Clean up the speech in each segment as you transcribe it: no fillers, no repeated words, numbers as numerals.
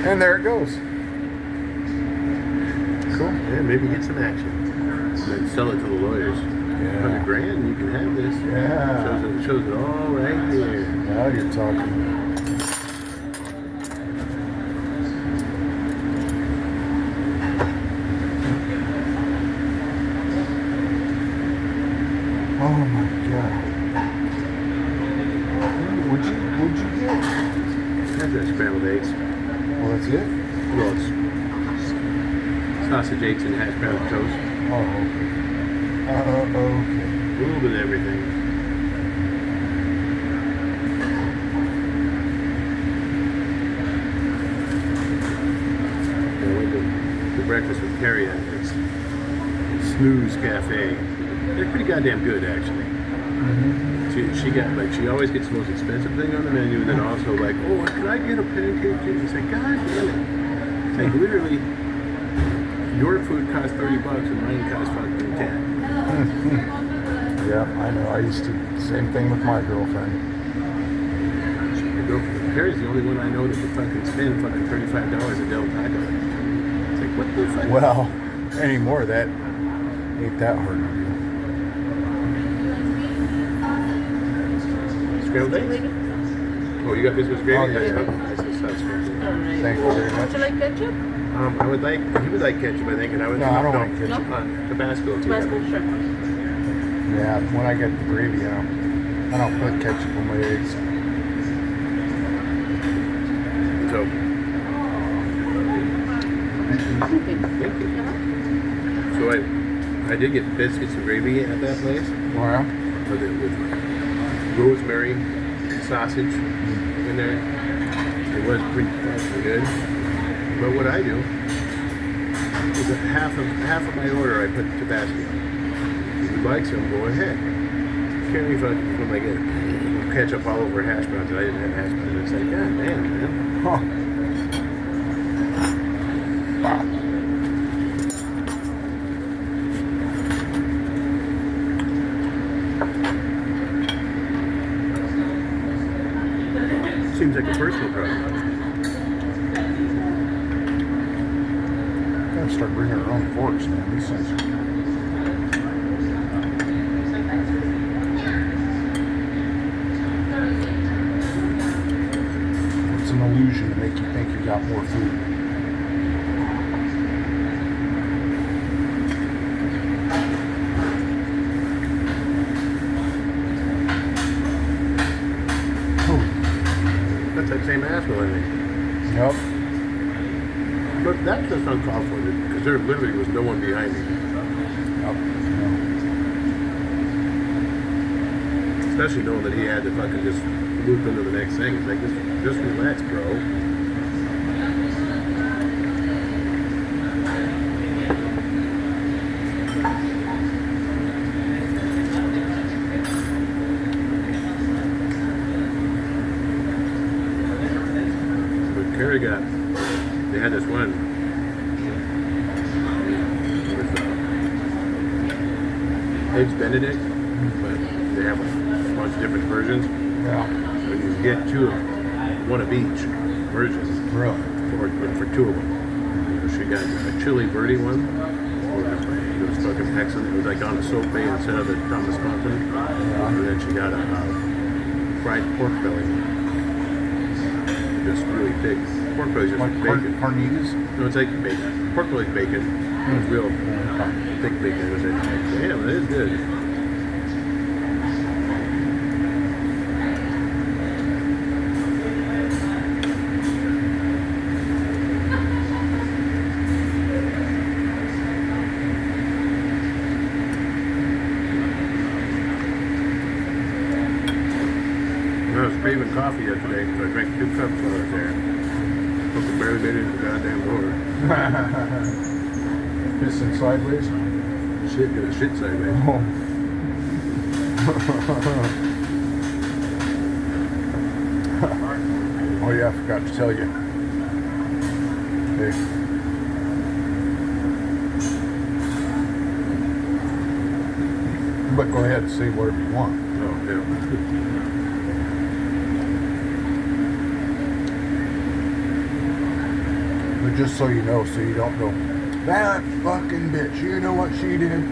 And there it goes. Cool. Yeah, maybe get some action. And then sell it to the lawyers. Yeah. $100,000, you can have this. Yeah. Shows it all right there. Now you're talking. Oh my God. What'd you get? That's that scrambled eggs. Well, that's it? Well, it's sausage, eggs, and hash brown toast. Oh, okay. Okay. A little bit of everything. I went to breakfast with Carrie at Snooze Cafe. They're pretty goddamn good, actually. She got she always gets the most expensive thing on the menu, and then also like, oh, could I get a pancake too? It's like, God damn it! It's like literally, your food costs $30 and mine costs fucking 10. Yeah, I know. I used to same thing with my girlfriend. My girlfriend Carrie's the only one I know that would fucking spend fucking $35 a Del Taco. It's like, what the fuck? Well, anymore that ain't that hard to do. Scrambled eggs? Oh, you got this with gravy? Oh, yeah. That's just not scrambled. Thank you very much. Would you like ketchup? I would like, he would like ketchup, I think, and I would No, I don't like ketchup. Tabasco too. Tabasco, sure. Yeah, when I get the gravy, I don't put ketchup on my eggs. So, Okay. thank you. So I did get biscuits and gravy at that place Wow. with rosemary sausage in there. It was pretty fucking good. But what I do is that half of my order I put Tabasco. If you like some, go ahead. Carrie fucking when I get ketchup all over hash browns, and I didn't have hash browns. It's like, God damn, man. Huh. Wow. Seems like a personal problem. Gotta start bringing our own forks, man. These things. It's an illusion to make you think you got more food. Oh, That's that same asshole, I think. yep. But that's just uncalled for, because there literally was no one behind me. Yep. Especially knowing that he had to fucking just loop into the next thing. It's like, just relax, bro. But Carrie they had this one. With, Eggs Benedict, but they have a bunch of different versions. Yeah. So you can get one of each version Really. for two of them. She got a chili verde one. It was fucking excellent. It was like on a soap bay instead of the Thomas Mountain. And then she got a fried pork belly. Just really thick. Pork belly just Like bacon. carnitas? No, it's like bacon. Pork belly's bacon. It was real thick bacon. It was like, damn, it is good. I was craving coffee yesterday, so I drank 2 cups while I was there. Fucking barely made it to the goddamn door. Pissing sideways? Shit, got a shit sideways. Oh. Oh yeah, I forgot to tell you. Hey. But go ahead and say whatever you want. Oh, yeah. But just so you know, so you don't go, that fucking bitch, you know what she did?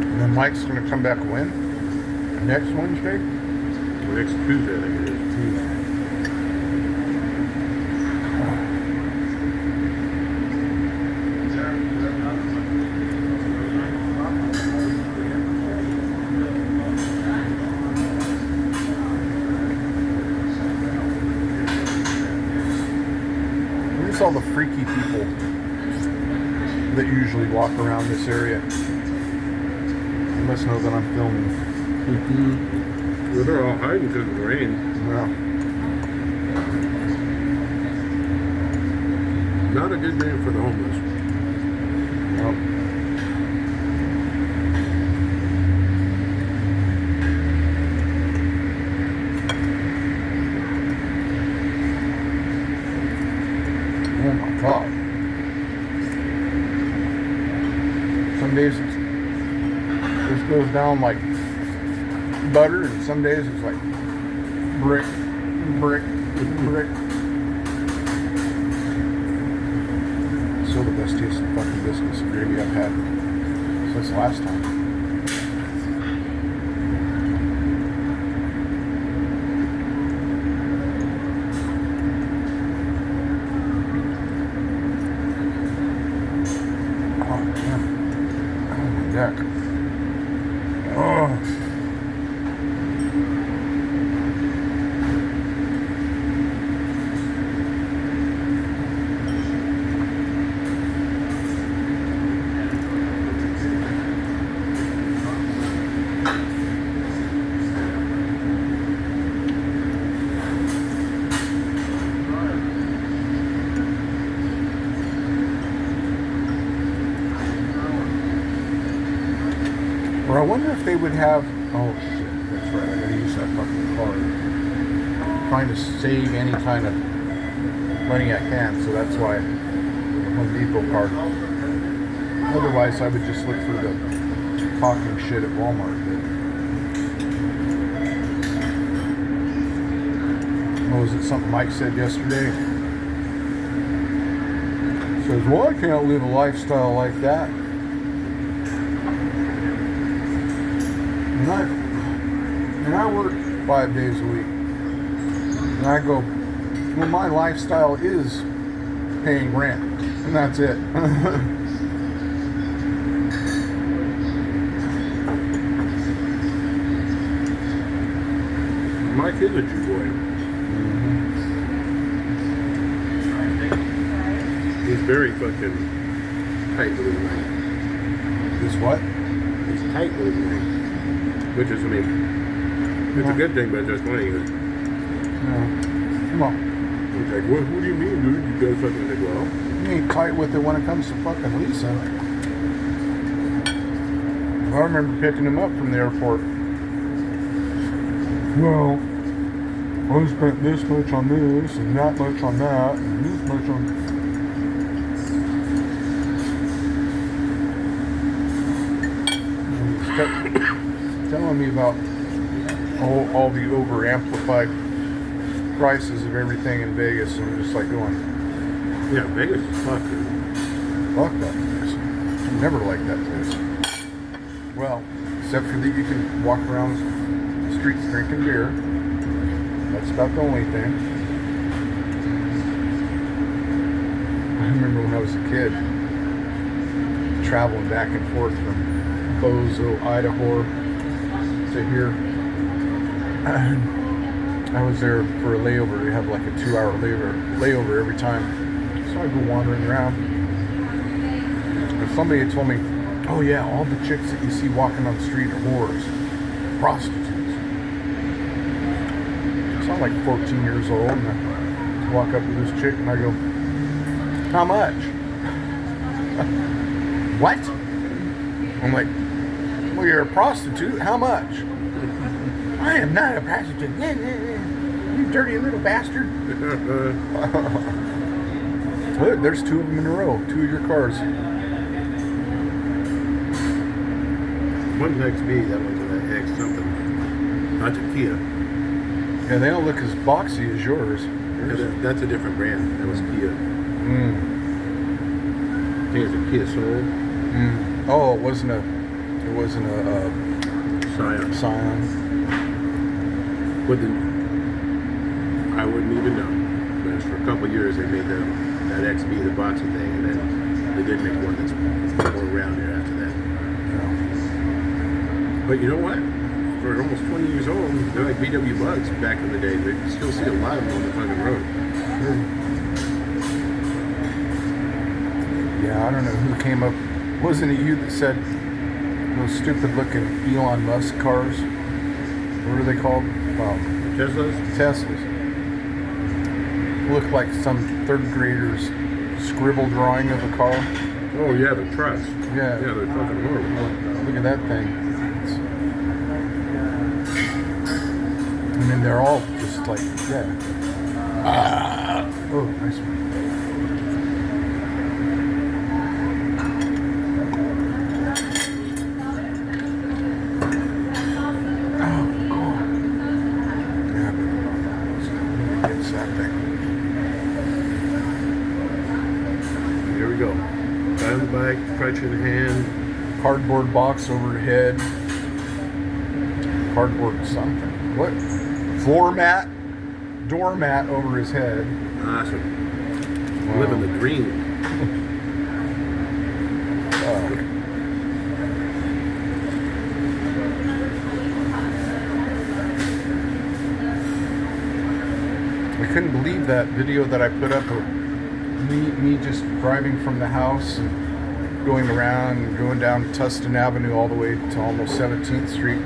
And then Mike's gonna come back when? Next Wednesday? Next Tuesday, I think it is. Where's all the freaky people that usually walk around this area? You must know that I'm filming. Well, they're all hiding because of the rain. Well, Not a good name for the homeless. well. Oh my God. Some days this goes down like butter, and some days it's like brick, brick, brick. Still the best tasting fucking biscuits and gravy I've had since last time. Oh, damn. Oh, my neck. Oh. Or I wonder if they would have. Oh shit, that's right. I gotta use that fucking card. I'm trying to save any kind of money I can, so that's why the Home Depot card. Otherwise, I would just look for the talking shit at Walmart. But, was it something Mike said yesterday? Says, well, I can't live a lifestyle like that. And I work 5 days a week. And I go, well, my lifestyle is paying rent. And that's it. Mike is a Jew boy. He's very fucking tight with his mind. This what? He's tight with his mind. Which is, I mean, it's a good thing, but just funny. No. Come on. He's like, what do you mean, dude? You got fucking like, well, You ain't tight with it when it comes to fucking Lisa. I remember picking him up from the airport. Well, I spent this much on this and that much on that and this much on. And he kept telling me about all the over amplified prices of everything in Vegas, and I'm just like going, yeah, Vegas is fucked, dude. fuck that place. I never liked that place. Well, except for that you can walk around the streets drinking beer. That's about the only thing. I remember when I was a kid, traveling back and forth from Bozo, Idaho to here. I was there for a layover. We have like a 2-hour layover every time. So I go wandering around. And somebody had told me, oh yeah, all the chicks that you see walking on the street are whores, prostitutes. So I'm like 14 years old, and I walk up to this chick and I go, how much? What? I'm like, well, you're a prostitute. How much? I am not a prostitute. You dirty little bastard. Look, there's two of them in a row. Two of your cars. One's XB, that one's an X something. That's a Kia. Yeah, they don't look as boxy as yours. That's a different brand. That was Kia. I think it's a Kia Soul. Oh, it wasn't a Scion. But I wouldn't even know. But for a couple of years they made that XB the boxy thing, and then they did make one that's more rounder after that. Yeah. But you know what? For almost 20 years old, they're like VW Bugs back in the day. But you still see a lot of them on the fucking road. Yeah, I don't know who came up. Wasn't it you that said those stupid looking Elon Musk cars? What are they called? Teslas. Look like some third grader's scribble drawing of a car. Oh yeah, the trucks. Yeah. Yeah, they're fucking horrible. Look at that thing. And then they're all just like, yeah. Oh, nice one. Here we go. Guy on the bike, crutch in hand. Cardboard box overhead. Cardboard something. What? Floor mat? Doormat over his head. Awesome. Wow. Living the dream. I couldn't believe that video that I put up of me just driving from the house and going around and going down Tustin Avenue all the way to almost 17th Street.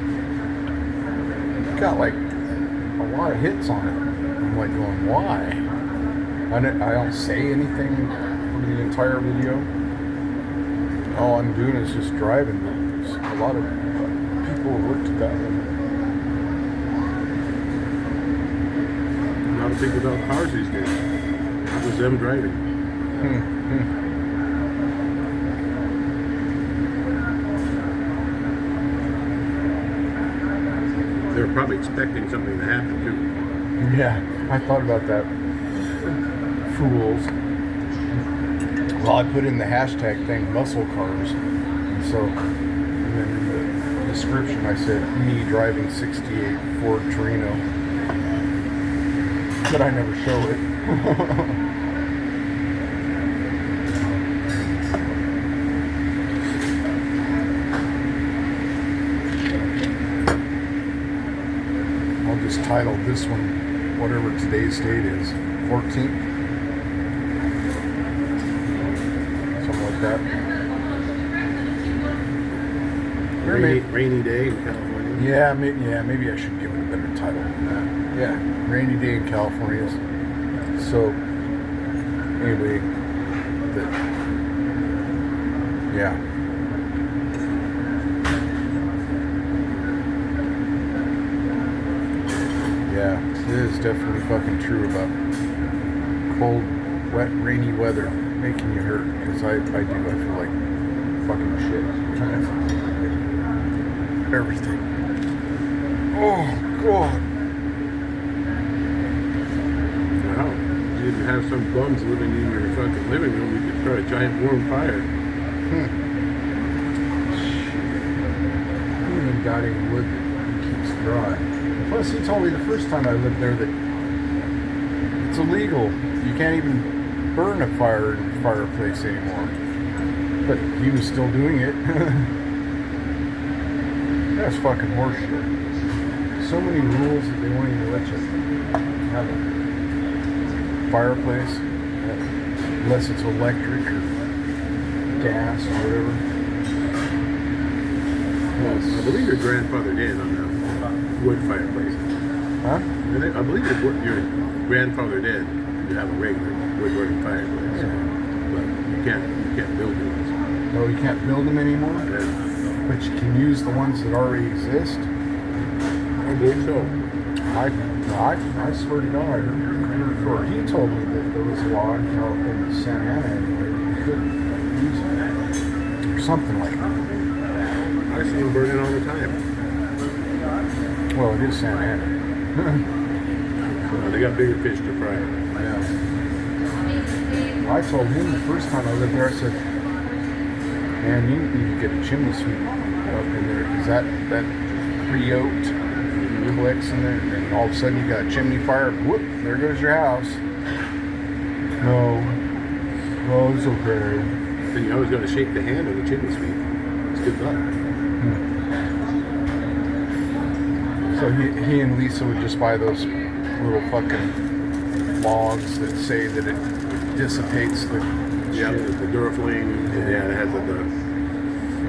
Got like a lot of hits on it. I'm like going, why? I don't say anything for the entire video. All I'm doing is just driving. There's a lot of people who looked at that one. A lot of people without cars these days. It was them driving. They were probably expecting something to happen too. Yeah, I thought about that. Fools. Well, I put in the hashtag thing, muscle cars. And so, and then in the description I said, me driving 68 Ford Torino. But I never show it. I'll just title this one whatever today's date is, 14th. Something like that. Rainy day in California. Yeah, maybe I should give it a better title than that. Yeah, rainy day in California. So, anyway, yeah. Yeah, it is definitely fucking true about cold, wet, rainy weather making you hurt. Because I feel like fucking shit. Everything. Oh, God. Wow. You didn't have some bums living in your fucking living room. You could start a giant warm fire. He even got any wood that keeps dry. Plus, he told me the first time I lived there that it's illegal. You can't even burn a fire in a fireplace anymore. But he was still doing it. That's fucking horseshit. So many rules that they won't even let you have a fireplace unless it's electric or gas or whatever. I believe your grandfather did on the wood fireplace. Huh? I believe your grandfather did. You have a regular wood-burning fireplace, but you can't build those. No, you can't build them anymore, Yeah. but you can use the ones that already exist. I believe so. I swear to God, or he told me that there was a law in Santa Ana anyway, you couldn't use them, or something like that. I see them burning all the time. Well, it is Santa Ana. They got bigger fish to fry. Yeah. Well, I told him the first time I lived there, I said, man, you need to get a chimney sweep up in there, because that pre-oaked clicks in there, and all of a sudden you got a chimney fire, whoop, there goes your house. No, it's okay. Then you always got to shake the hand of the chimney sweep. It's good luck. So he and Lisa would just buy those little fucking logs that say that it dissipates the Yeah, shit. the Duraflame. Yeah, it has the. I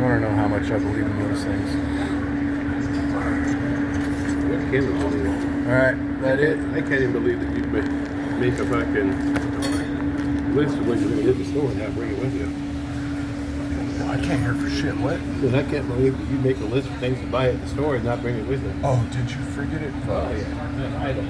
don't know how much I believe in those things. What can we believe? Alright, that it? I can't even believe that you'd make a fucking list of when you're going to hit the store and not bring it with you. I can't hear for shit. What? But I can't believe that you make a list of things to buy at the store and not bring it with you. Oh, did you forget it? Oh, yeah. I don't.